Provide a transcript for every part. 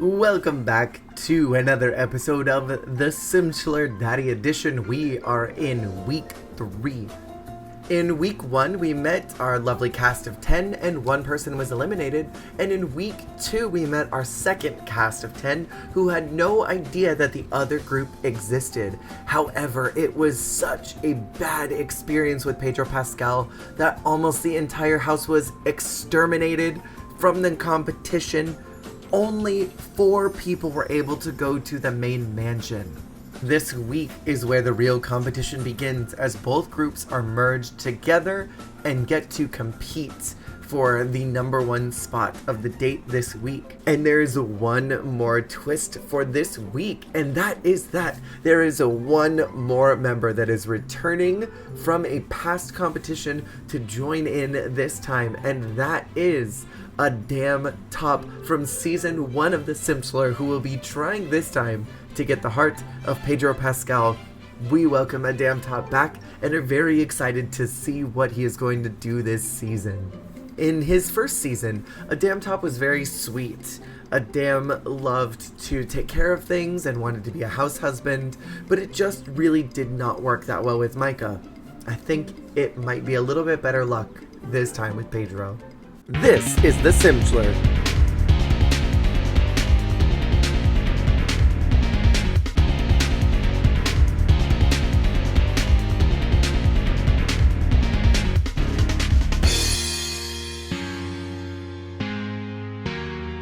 Welcome back to another episode of the Simchelor Daddy Edition. We are in week 3. In week 1, we met our lovely cast of 10 and one person was eliminated. And in week 2, we met our second cast of 10 who had no idea that the other group existed. However, it was such a bad experience with Pedro Pascal that almost the entire house was exterminated from the competition. Only 4 people were able to go to the main mansion. This week is where the real competition begins, as both groups are merged together and get to compete for the number 1 spot of the date this week. And there is one more twist for this week, and that is that there is one more member that is returning from a past competition to join in this time, and that is a damn top from season 1 of the Simchelor, who will be trying this time to get the heart of Pedro Pascal. We welcome a damn top back and are very excited to see what he is going to do this season. In his first season, a damn top was very sweet. A damn loved to take care of things and wanted to be a house husband, but it just really did not work that well with Micah. I think it might be a little bit better luck this time with Pedro. This is the Simchelor.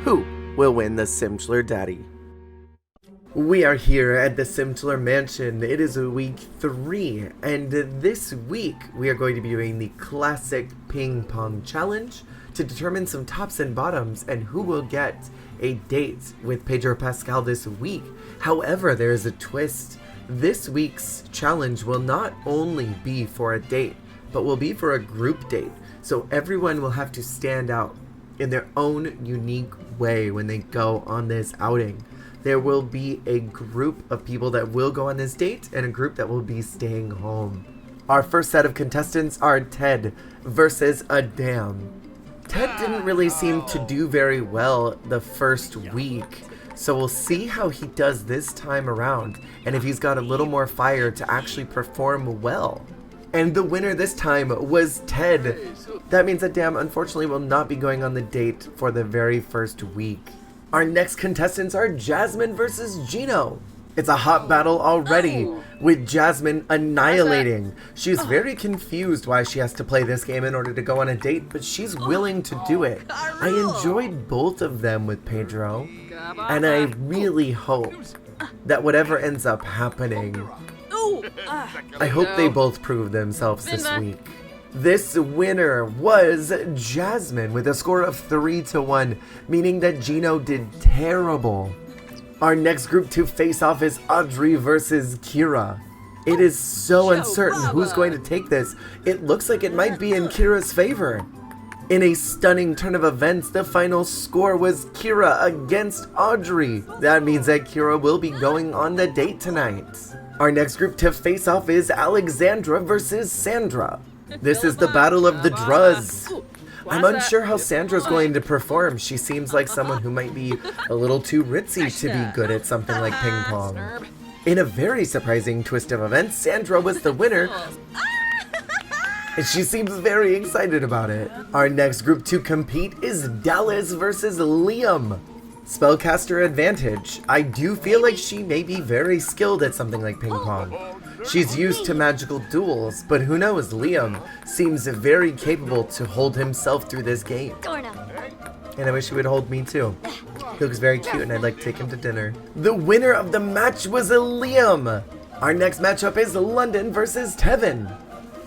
Who will win the Simchelor Daddy? We are here at the Simchelor Mansion. It is week 3, and this week we are going to be doing the classic ping pong challenge to determine some tops and bottoms and who will get a date with Pedro Pascal this week. However, there is a twist. This week's challenge will not only be for a date, but will be for a group date. So everyone will have to stand out in their own unique way when they go on this outing. There will be a group of people that will go on this date and a group that will be staying home. Our first set of contestants are Ted versus Adam. Ted didn't really seem to do very well the first week, so we'll see how he does this time around and if he's got a little more fire to actually perform well. And the winner this time was Ted. That means Adam unfortunately will not be going on the date for the very first week. Our next contestants are Jasmine versus Gino. It's a hot battle already, with Jasmine annihilating. She's very confused why she has to play this game in order to go on a date, but she's willing to do it. I enjoyed both of them with Pedro, and I really hope that whatever ends up happening, I hope they both prove themselves this week. This winner was Jasmine with a score of 3-1, meaning that Gino did terrible. Our next group to face off is Audrey versus Kira. It is so uncertain who's going to take this. It looks like it might be in Kira's favor. In a stunning turn of events, the final score was Kira against Audrey. That means that Kira will be going on the date tonight. Our next group to face off is Alexandra versus Sandra. This is the battle of the Druz. I'm unsure how Sandra's going to perform. She seems like someone who might be a little too ritzy to be good at something like ping pong. In a very surprising twist of events, Sandra was the winner, and she seems very excited about it. Our next group to compete is Dallas versus Liam. Spellcaster advantage. I do feel like she may be very skilled at something like ping pong. She's used to magical duels, but who knows, Liam seems very capable to hold himself through this game. And I wish he would hold me too. He looks very cute and I'd like to take him to dinner. The winner of the match was Liam! Our next matchup is London versus Tevin.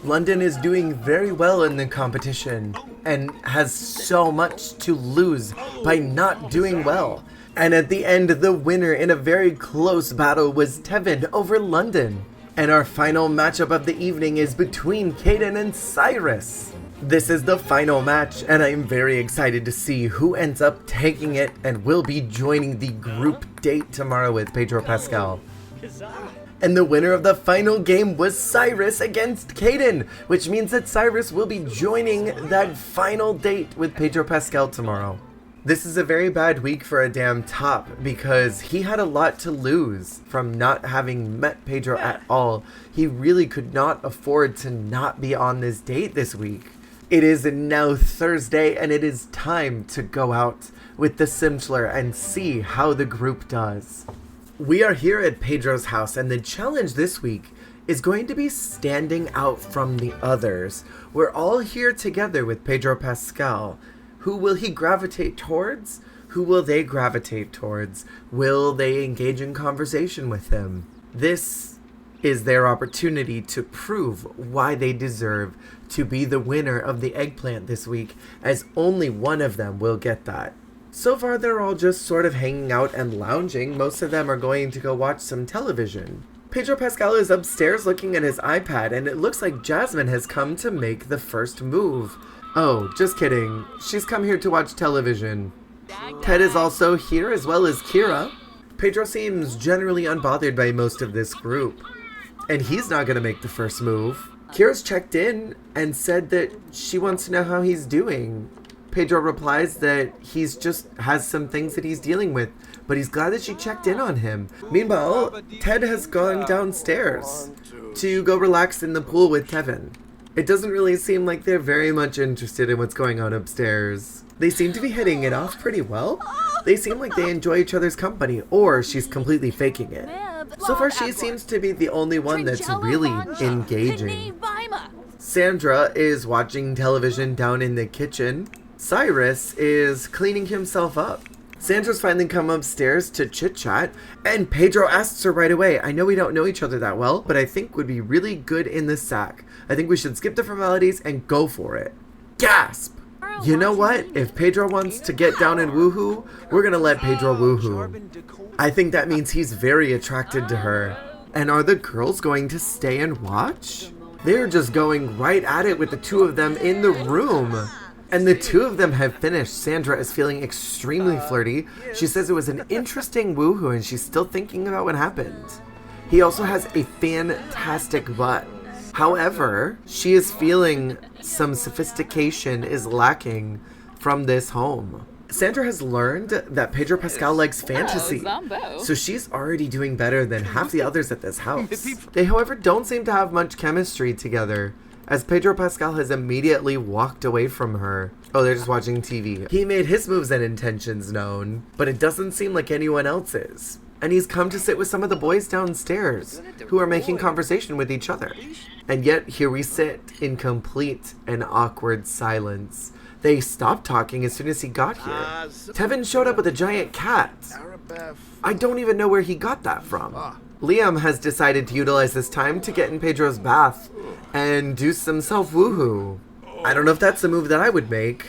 London is doing very well in the competition and has so much to lose by not doing well. And at the end, the winner in a very close battle was Tevin over London. And our final matchup of the evening is between Kaden and Cyrus. This is the final match, and I am very excited to see who ends up taking it and will be joining the group date tomorrow with Pedro Pascal. And the winner of the final game was Cyrus against Kaden, which means that Cyrus will be joining that final date with Pedro Pascal tomorrow. This is a very bad week for a damn top because he had a lot to lose from not having met Pedro at all. He really could not afford to not be on this date this week. It is now Thursday and it is time to go out with the Simchelor and see how the group does. We are here at Pedro's house and the challenge this week is going to be standing out from the others. We're all here together with Pedro Pascal. Who will he gravitate towards? Who will they gravitate towards? Will they engage in conversation with him? This is their opportunity to prove why they deserve to be the winner of the eggplant this week, as only one of them will get that. So far, they're all just sort of hanging out and lounging. Most of them are going to go watch some television. Pedro Pascal is upstairs looking at his iPad, and it looks like Jasmine has come to make the first move. Oh, just kidding. She's come here to watch television. Ted is also here, as well as Kira. Pedro seems generally unbothered by most of this group, and he's not going to make the first move. Kira's checked in and said that she wants to know how he's doing. Pedro replies that he's just has some things that he's dealing with, but he's glad that she checked in on him. Meanwhile, Ted has gone downstairs to go relax in the pool with Tevin. It doesn't really seem like they're very much interested in what's going on upstairs. They seem to be hitting it off pretty well. They seem like they enjoy each other's company, or she's completely faking it. So far, she seems to be the only one that's really engaging. Sandra is watching television down in the kitchen. Cyrus is cleaning himself up. Sandra's finally come upstairs to chit-chat, and Pedro asks her right away, I know we don't know each other that well, but I think would be really good in the sack. I think we should skip the formalities and go for it. Gasp! You know what? If Pedro wants to get down and woohoo, we're gonna let Pedro woohoo. I think that means he's very attracted to her. And are the girls going to stay and watch? They're just going right at it with the two of them in the room. And the two of them have finished. Sandra is feeling extremely flirty. She says it was an interesting woohoo and she's still thinking about what happened. He also has a fantastic butt. However, she is feeling some sophistication is lacking from this home. Sandra has learned that Pedro Pascal likes fantasy, so she's already doing better than half the others at this house. They, however, don't seem to have much chemistry together, as Pedro Pascal has immediately walked away from her. Oh, they're just watching TV. He made his moves and intentions known, but it doesn't seem like anyone else is. And he's come to sit with some of the boys downstairs, who are making conversation with each other. And yet, here we sit in complete and awkward silence. They stopped talking as soon as he got here. Tevin showed up with a giant cat. I don't even know where he got that from. Liam has decided to utilize this time to get in Pedro's bath and do some self-woohoo. I don't know if that's the move that I would make.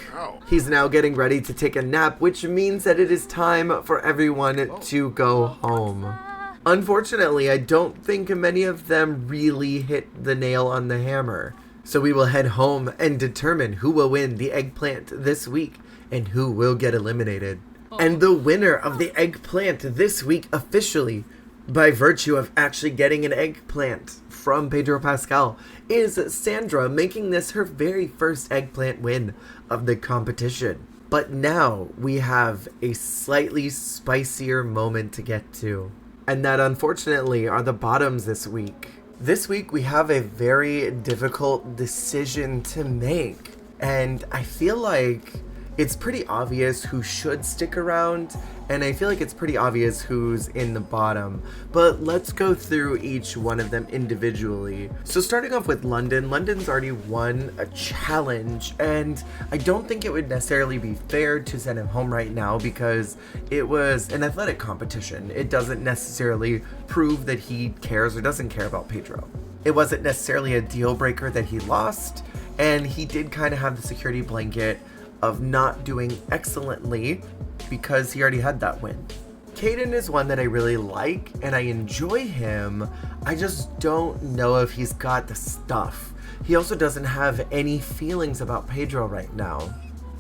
He's now getting ready to take a nap, which means that it is time for everyone to go home. Unfortunately, I don't think many of them really hit the nail on the hammer. So we will head home and determine who will win the eggplant this week and who will get eliminated. And the winner of the eggplant this week officially, by virtue of actually getting an eggplant from Pedro Pascal, is Sandra, making this her very first eggplant win of the competition. But now we have a slightly spicier moment to get to. And that unfortunately are the bottoms this week. This week we have a very difficult decision to make. And I feel like it's pretty obvious who should stick around, and I feel like it's pretty obvious who's in the bottom. But let's go through each one of them individually. So starting off with London. London's already won a challenge, and I don't think it would necessarily be fair to send him home right now because it was an athletic competition. It doesn't necessarily prove that he cares or doesn't care about Pedro. It wasn't necessarily a deal breaker that he lost, and he did kind of have the security blanket of not doing excellently because he already had that win. Caden is one that I really like and I enjoy him. I just don't know if he's got the stuff. He also doesn't have any feelings about Pedro right now.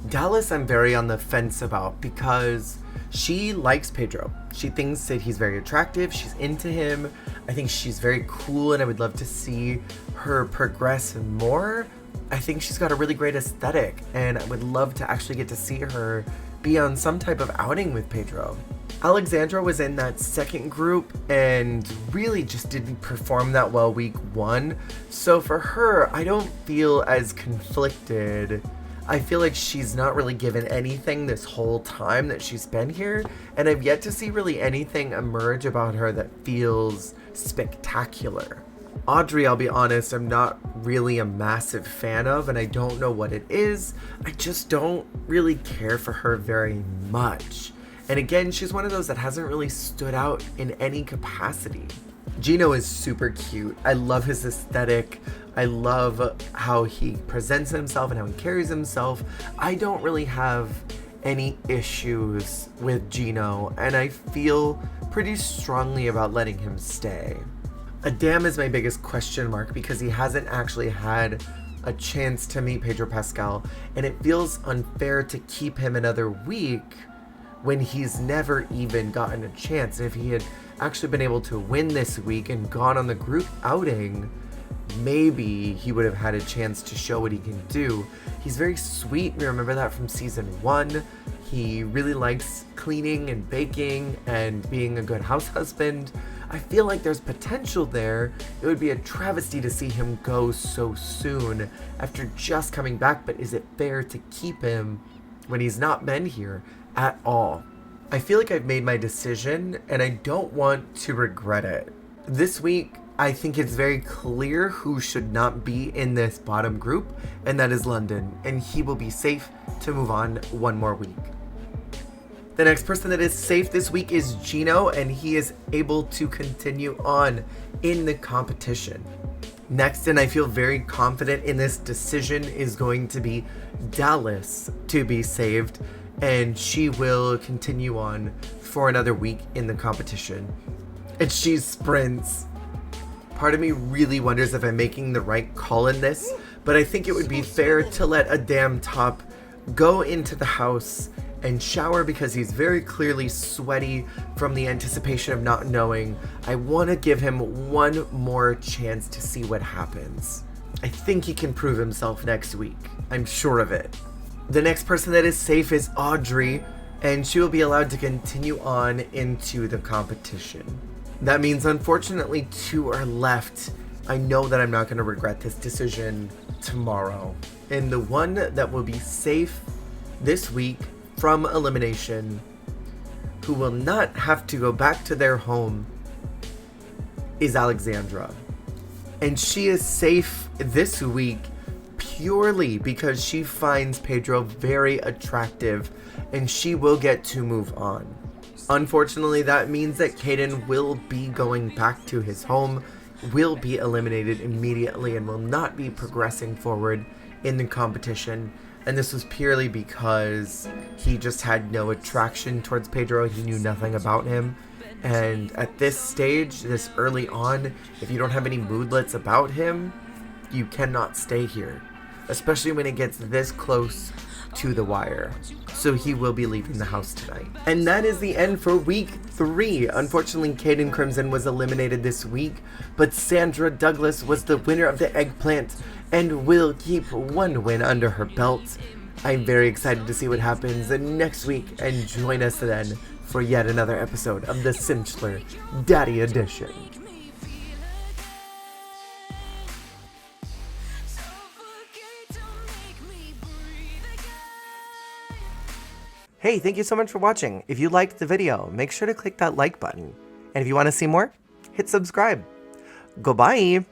Dallas I'm very on the fence about because she likes Pedro. She thinks that he's very attractive. She's into him. I think she's very cool and I would love to see her progress more. I think she's got a really great aesthetic and I would love to actually get to see her be on some type of outing with Pedro. Alexandra was in that second group and really just didn't perform that well week 1. So for her, I don't feel as conflicted. I feel like she's not really given anything this whole time that she's been here, and I've yet to see really anything emerge about her that feels spectacular. Audrey, I'll be honest, I'm not really a massive fan of, and I don't know what it is. I just don't really care for her very much. And again, she's one of those that hasn't really stood out in any capacity. Gino is super cute. I love his aesthetic. I love how he presents himself and how he carries himself. I don't really have any issues with Gino, and I feel pretty strongly about letting him stay. Adam is my biggest question mark because he hasn't actually had a chance to meet Pedro Pascal, and it feels unfair to keep him another week when he's never even gotten a chance. And if he had actually been able to win this week and gone on the group outing, maybe he would have had a chance to show what he can do. He's very sweet. We remember that from season 1. He really likes cleaning and baking and being a good house husband. I feel like there's potential there. It would be a travesty to see him go so soon after just coming back, but is it fair to keep him when he's not been here at all? I feel like I've made my decision and I don't want to regret it. This week, I think it's very clear who should not be in this bottom group, and that is London, and he will be safe to move on one more week. The next person that is safe this week is Gino, and he is able to continue on in the competition. Next, and I feel very confident in this decision, is going to be Dallas to be saved, and she will continue on for another week in the competition. And she sprints. Part of me really wonders if I'm making the right call in this, but I think it would be fair to let Adam Top go into the house and shower because he's very clearly sweaty from the anticipation of not knowing. I want to give him one more chance to see what happens. I think he can prove himself next week. I'm sure of it. The next person that is safe is Audrey, and she will be allowed to continue on into the competition. That means, unfortunately, 2 are left. I know that I'm not going to regret this decision tomorrow. And the one that will be safe this week from elimination, who will not have to go back to their home, is Alexandra. And she is safe this week purely because she finds Pedro very attractive, and she will get to move on. Unfortunately, that means that Caden will be going back to his home, will be eliminated immediately, and will not be progressing forward in the competition. And this was purely because he just had no attraction towards Pedro. He knew nothing about him. And at this stage, this early on, if you don't have any moodlets about him, you cannot stay here. Especially when it gets this close to the wire. So he will be leaving the house tonight. And that is the end for week 3. Unfortunately, Caden Crimson was eliminated this week, but Sandra Douglas was the winner of the eggplant and will keep 1 win under her belt. I'm very excited to see what happens next week, and join us then for yet another episode of the Simchelor Daddy Edition. Hey, thank you so much for watching. If you liked the video, make sure to click that like button. And if you want to see more, hit subscribe. Goodbye!